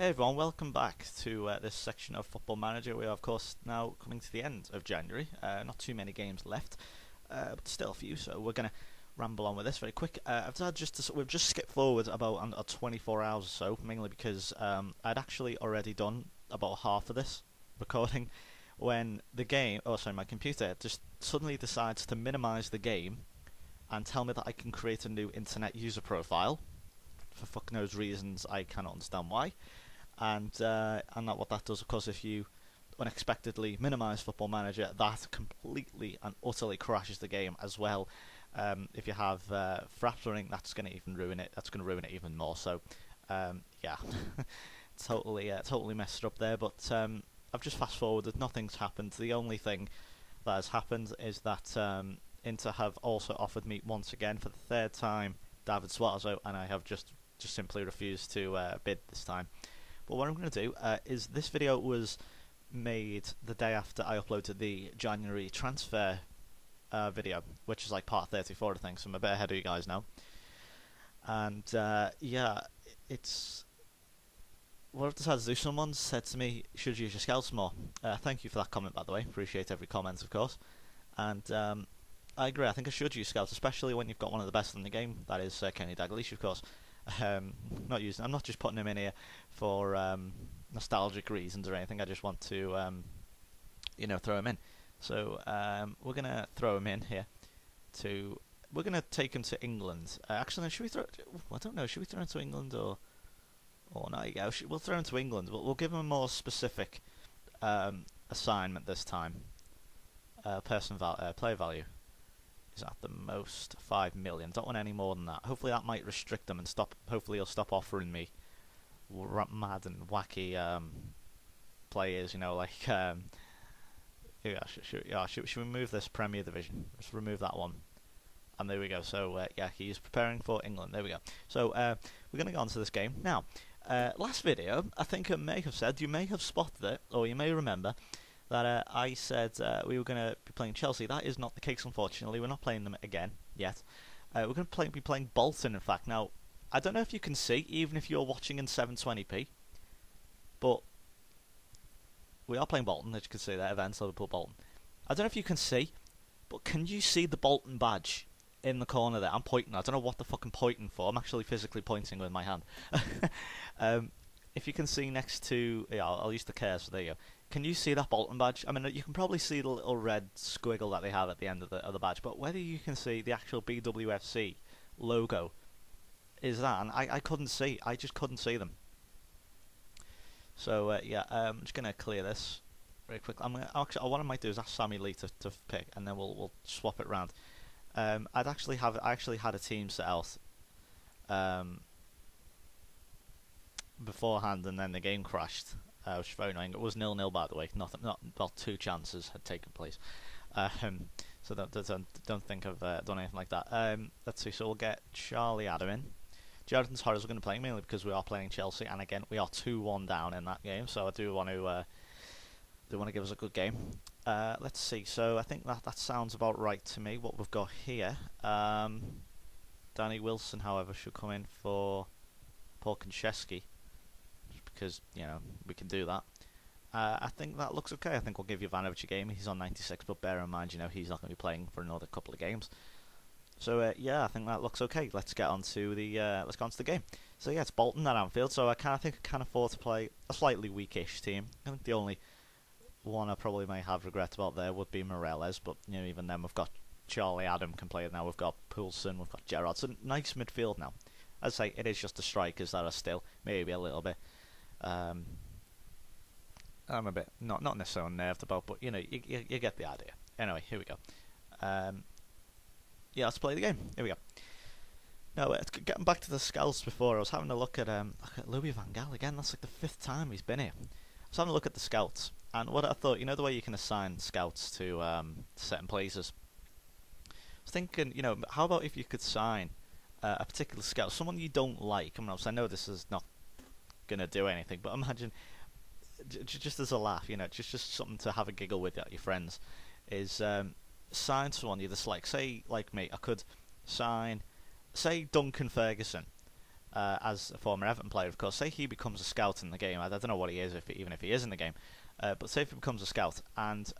Hey everyone, welcome back to this section of Football Manager. We are of course now coming to the end of January. Not too many games left, but still a few. So we're gonna ramble on with this very quick. I've decided we've just skipped forward about 24 hours or so, mainly because I'd actually already done about half of this recording when my computer just suddenly decides to minimize the game and tell me that I can create a new internet user profile for fuck knows reasons I cannot understand why. And what that does, of course, if you unexpectedly minimize Football Manager, that completely and utterly crashes the game as well. If you have fraps running, that's going to even ruin it. That's going to ruin it even more. So, yeah, totally messed up there. But I've just fast forwarded. Nothing's happened. The only thing that has happened is that Inter have also offered me once again for the third time David Suarez, and I have just simply refused to bid this time. But what I'm going to do is this video was made the day after I uploaded the January transfer video, which is like part 34 I think, so I'm a bit ahead of you guys now. And yeah, it's what I've decided to do. Someone said to me, should you use your scouts more? Thank you for that comment, by the way. Appreciate every comment, of course. And I agree, I think I should use scouts, especially when you've got one of the best in the game, that is Kenny Dalglish, of course. I'm not just putting him in here for nostalgic reasons or anything. I just want to throw him in. So we're gonna throw him in here. We're gonna take him to England. Actually, should we throw? I don't know. Should we throw him to England or no? Yeah, we'll throw him to England. We'll give him a more specific assignment this time. Player value is at the most 5 million. Don't want any more than that. Hopefully that might restrict them and stop. Hopefully he'll stop offering me mad and wacky players. Should we move this Premier Division? Let's remove that one. And there we go. So yeah, he's preparing for England. There we go. So we're going to go on to this game now. Last video, I think I may have said, you may have spotted it, or you may remember that I said we were going to be playing Chelsea. That is not the case, unfortunately. We're not playing them again yet. We're going to be playing Bolton, in fact. Now, I don't know if you can see, even if you're watching in 720p, but we are playing Bolton, as you can see there, events Liverpool Bolton. I don't know if you can see, but can you see the Bolton badge in the corner there? I'm pointing. I don't know what the fuck I'm pointing for. I'm actually physically pointing with my hand. If you can see next to... Yeah, I'll use the cursor. There you go. Can you see that Bolton badge? I mean, you can probably see the little red squiggle that they have at the end of the badge, but whether you can see the actual BWFC logo is that, and I couldn't see. I just couldn't see them. So yeah, I'm just gonna clear this very quickly. What I might do is ask Sammy Lee to pick, and then we'll swap it round. I actually had a team set out beforehand, and then the game crashed. Which is very annoying. It was 0-0, by the way. Not two chances had taken place. So don't think I've done anything like that. Let's see. So we'll get Charlie Adam in. Jonathan Torres are going to play mainly because we are playing Chelsea, and again we are 2-1 down in that game. So I do want to give us a good game. Let's see. So I think that sounds about right to me. What we've got here. Danny Wilson, however, should come in for Paul Konchesky, because we can do that. I think that looks okay. I think we'll give Ivanovic a game. He's on 96, but bear in mind, he's not going to be playing for another couple of games. So yeah, I think that looks okay. Let's get on to the game. So yeah, it's Bolton at Anfield. So I think I can afford to play a slightly weakish team. I think the only one I probably may have regret about there would be Morales, but even then we've got Charlie Adam can play it now. We've got Poulsen, we've got Gerrard. So nice midfield now. As I say, it is just the strikers that are still maybe a little bit. I'm a bit not necessarily unnerved about, but you get the idea. Anyway, here we go. Yeah, let's play the game. Here we go. Now, getting back to the scouts before, I was having a look at Louis van Gaal again. That's like the 5th time he's been here. I was having a look at the scouts, and what I thought, the way you can assign scouts to certain places. I was thinking, how about if you could sign a particular scout, someone you don't like? I know this is not gonna do anything, but imagine just as a laugh, just something to have a giggle with your friends, is sign someone you dislike. Say, like me, I could sign, say, Duncan Ferguson, as a former Everton player, of course, say he becomes a scout in the game. I don't know what he is, even if he is in the game. But say if he becomes a scout, and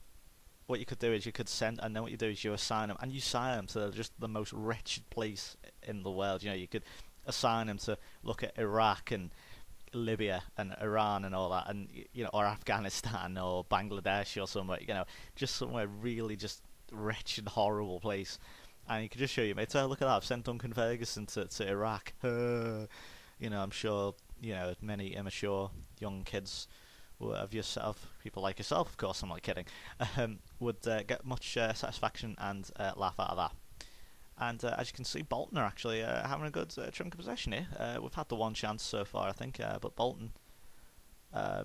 what you could do is you could send, and then what you do is you assign him, and you assign him to just the most wretched place in the world. You know, you could assign him to look at Iraq and Libya and Iran and all that, and or Afghanistan or Bangladesh or somewhere. Just somewhere really just wretched, horrible place. And you could just show your mates, oh, look at that, I've sent Duncan Ferguson to Iraq. I'm sure, many immature young kids of yourself, people like yourself, of course, I'm not kidding, would get much satisfaction and laugh out of that. And as you can see, Bolton are actually having a good chunk of possession here. We've had the one chance so far, I think, but Bolton are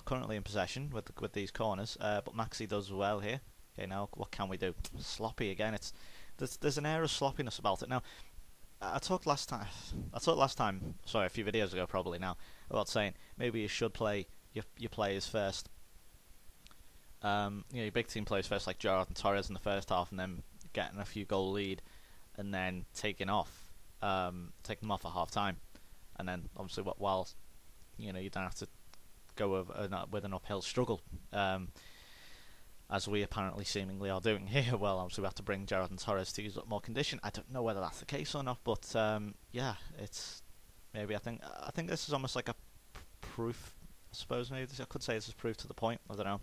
currently in possession with these corners. But Maxi does well here. Okay, now what can we do? Sloppy again. There's an air of sloppiness about it. Now, I talked last time. Sorry, a few videos ago probably now, about saying maybe you should play your players first. Your big team players first, like Gerrard and Torres in the first half, and then getting a few goal lead, and then taking them off at half time, and then obviously while you don't have to go with an uphill struggle, as we apparently seemingly are doing here. Well, obviously we have to bring Gerrard and Torres to use up more condition. I don't know whether that's the case or not, but yeah, it's maybe I think this is almost like a proof. I suppose maybe I could say this is proof to the point. I don't know.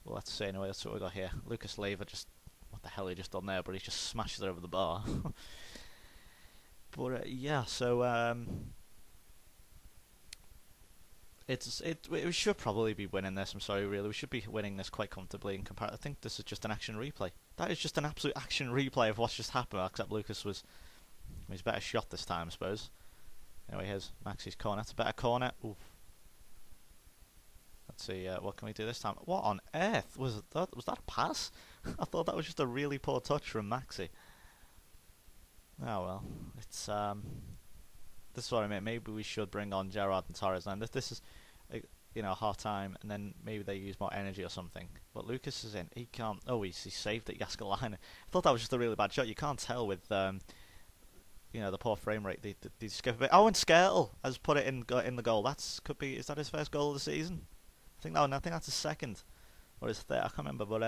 Well, let's see anyway. That's what we got here. Lucas Leiva just. What the hell he just done there? But he just smashed it over the bar. But yeah, so we should probably be winning this. I'm sorry, really, we should be winning this quite comfortably. I think this is just an action replay. That is just an absolute action replay of what's just happened. Except Lucas was his better shot this time, I suppose. Anyway, here's Maxi's corner. It's a better corner. Oof. Let's see, what can we do this time? What on earth was that? Was that a pass? I thought that was just a really poor touch from Maxi. Oh well, it's this is what I mean. Maybe we should bring on Gerrard and Torres. And this is, half time, and then maybe they use more energy or something. But Lucas is in. He can't. Oh, he saved it. Jaskalainen. I thought that was just a really bad shot. You can't tell with the poor frame rate. They skip a bit. Oh, and Skrtel has put it in the goal. Is that his first goal of the season? I think that's his second, or his third. I can't remember, but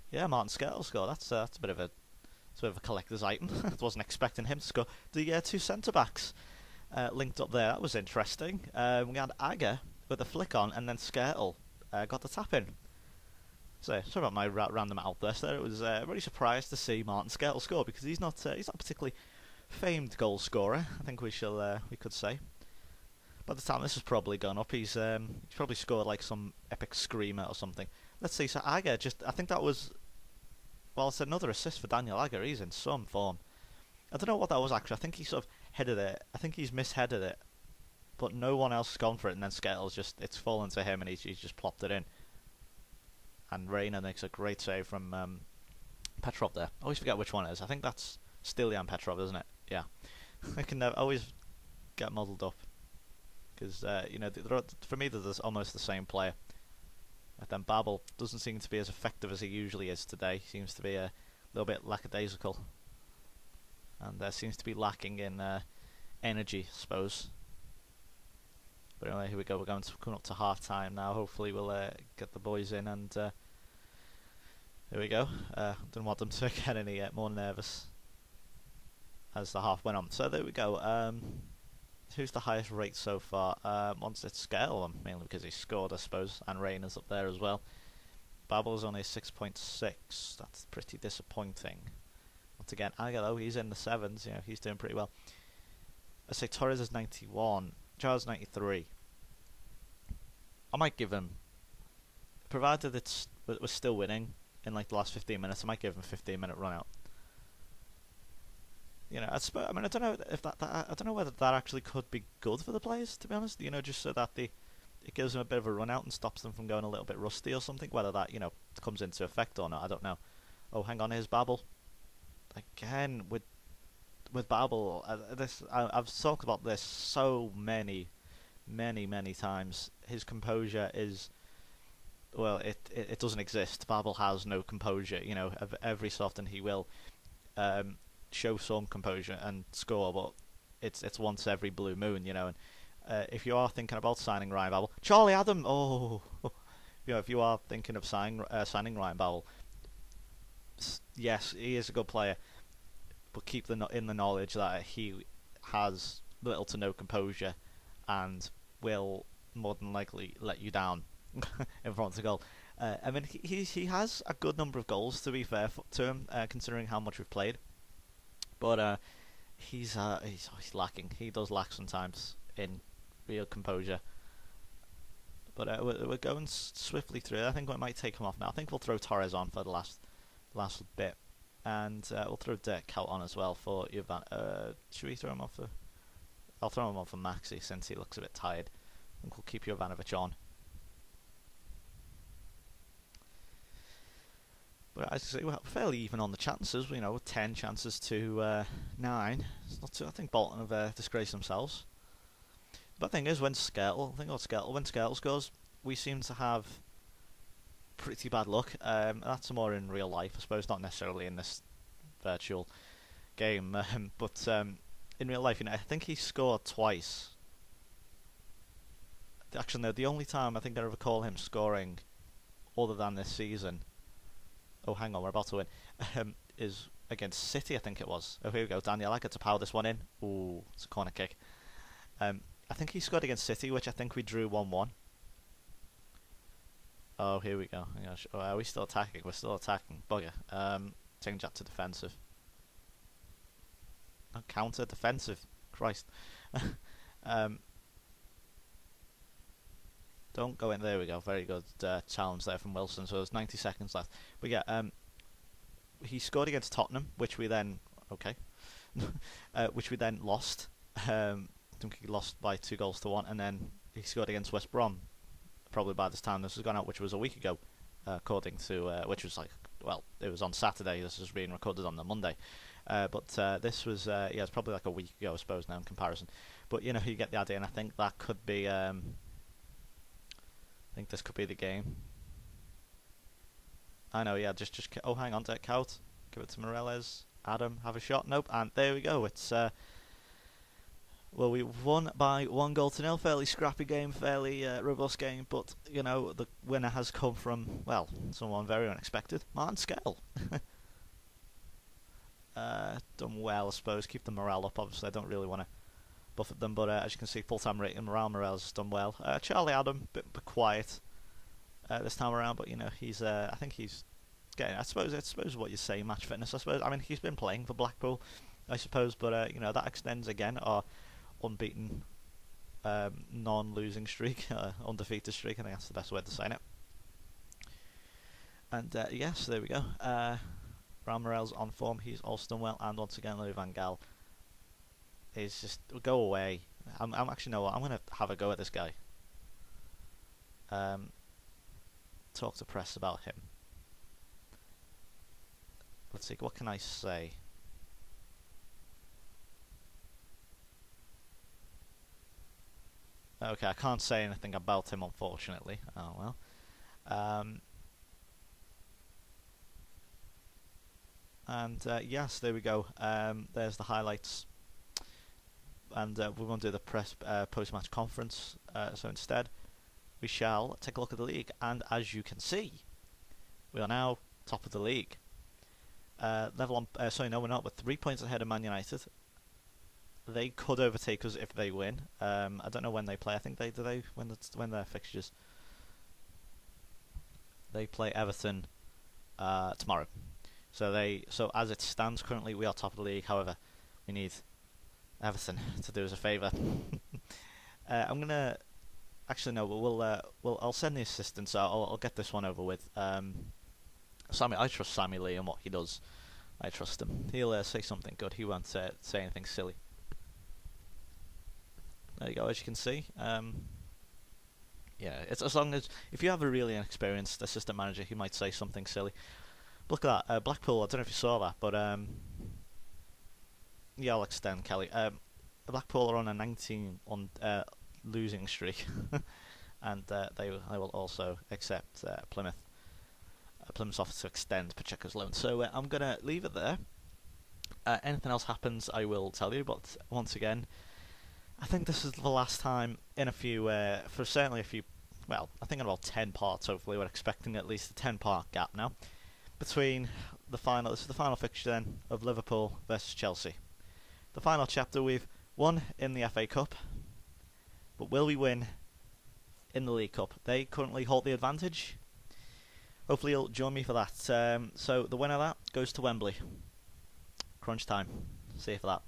yeah, Martin Skrtel scored. That's a bit of a collector's item. I wasn't expecting him to score. The two centre backs linked up there. That was interesting. We had Aga with a flick on, and then Skrtel got the tap in. So sorry about my random outburst there. It was really surprised to see Martin Skrtel score, because he's not a particularly famed goal scorer. I think we could say. By the time this has probably gone up, he's probably scored like some epic screamer or something. Let's see. So Aga I think that was. Well, it's another assist for Daniel Aga. He's in some form. I don't know what that was actually. I think he sort of headed it. I think he's misheaded it, but no one else has gone for it. And then Skrtel's it's fallen to him, and he's just plopped it in. And Reina makes a great save from Petrov there. I always forget which one it is. I think that's Stilian Petrov, isn't it? Yeah. I can always get muddled up. Because, for me, they're almost the same player. But then Babel doesn't seem to be as effective as he usually is today. He seems to be a little bit lackadaisical. And seems to be lacking in energy, I suppose. But anyway, here we go. We're coming up to half-time now. Hopefully we'll get the boys in. And here we go. Don't want them to get any more nervous as the half went on. So there we go. Who's the highest rate so far? Once it's Skrtel, mainly because he scored, I suppose, and Reina's up there as well. Babel's only a 6.6. That's pretty disappointing. Once again, Aga, he's in the 7s. He's doing pretty well. I say Torres is 91. Charles 93. I might give him, provided we're still winning in like the last 15 minutes, I might give him a 15-minute run out. I don't know if I don't know whether that actually could be good for the players, to be honest. Just so that it gives them a bit of a run out and stops them from going a little bit rusty or something. Whether that comes into effect or not, I don't know. Oh, hang on, here's Babel again with Babel. I've talked about this so many times. His composure is, well, it doesn't exist. Babel has no composure. Every so often he will show some composure and score, but it's once every blue moon, you know. And if you are thinking about signing Ryan Babel, Charlie Adam, oh, you know, if you are thinking of signing Ryan Babel, yes, he is a good player, but keep in the knowledge that he has little to no composure and will more than likely let you down in front of the goal. I mean, he has a good number of goals, to be fair to him, considering how much we've played. But he's lacking. He does lack sometimes in real composure. But we're going swiftly through. I think we might take him off now. I think we'll throw Torres on for the last bit, and we'll throw Dirk Kuyt on as well for Ivan. Should we throw him off for? I'll throw him on for Maxi since he looks a bit tired. I think we'll keep Jovanovic on. But as I say, we're fairly even on the chances. You know, 10 chances to 9. It's not too, I think Bolton have disgraced themselves. But the thing is, when Skrtel scores, we seem to have pretty bad luck. That's more in real life, I suppose, not necessarily in this virtual game. But in real life, you know, I think he scored twice. Actually, no, the only time I think I recall him scoring, other than this season. Oh, hang on, we're about to win. Is against City, I think it was. Oh, here we go, Daniel. I get to power this one in. Ooh, it's a corner kick. I think he scored against City, which I think we drew 1-1. Oh, here we go. Oh, are we still attacking? We're still attacking. Bugger. Change that to defensive. Oh, counter defensive. Christ. Don't go in. There we go. Very good challenge there from Wilson. So there's 90 seconds left. But yeah, he scored against Tottenham, which we then which we then lost. I think he lost by 2-1, and then he scored against West Brom. Probably by this time this has gone out, which was a week ago, according to which was it was on Saturday. This is being recorded on the Monday. But this was it's probably like a week ago, I suppose, now in comparison. But you know, you get the idea, and I think that could be. I think this could be the game. I know, yeah, just oh, hang on, Dirk Kuyt. Give it to Morales. Adam, have a shot. Nope, and there we go. It's well, we won by 1-0. Fairly scrappy game, fairly robust game, but you know, the winner has come from, well, someone very unexpected. Martin Skrtel. Done well, I suppose. Keep the morale up. Obviously, I don't really want to buffet them, but as you can see, full-time rating Morales has done well. Charlie Adam, bit quiet this time around, but you know, he's I think he's getting. I suppose what you say, match fitness. I suppose. I mean, he's been playing for Blackpool, I suppose, but you know, that extends again our unbeaten, non-losing streak, undefeated streak. I think that's the best way to say it. And yes, there we go. Morales on form. He's also done well, and once again, Louis van Gaal is just go away. I'm actually know what I'm gonna have a go at this guy. Talk to press about him. Let's see. What can I say? Okay, I can't say anything about him, unfortunately. Oh well. And yes, there we go. There's the highlights. And we won't do the press post-match conference. So instead, we shall take a look at the league. And as you can see, we are now top of the league. Level on. Sorry, no, we're not. We're 3 points ahead of Man United. They could overtake us if they win. I don't know when they play. I think when their fixtures. They play Everton tomorrow. So as it stands currently, we are top of the league. However, we need Everton to do us a favour. I'm gonna actually no. I'll send the assistant. So I'll get this one over with. I trust Sammy Lee and what he does. I trust him. He'll say something good. He won't say anything silly. There you go. As you can see, yeah, it's as long as if you have a really inexperienced assistant manager, he might say something silly. Look at that, Blackpool. I don't know if you saw that, but yeah, I'll extend Kelly. Blackpool are on a 19 losing streak, and they will also accept Plymouth's offer to extend Pacheco's loan. So I'm gonna leave it there. Anything else happens, I will tell you. But once again, I think this is the last time in a few, for certainly a few. Well, I think in about 10 parts. Hopefully, we're expecting at least a 10-part gap now between the final. This is the final fixture then of Liverpool versus Chelsea. The final chapter. We've won in the FA Cup, but will we win in the League Cup? They currently hold the advantage. Hopefully, you'll join me for that. So the winner of that goes to Wembley. Crunch time. See you for that.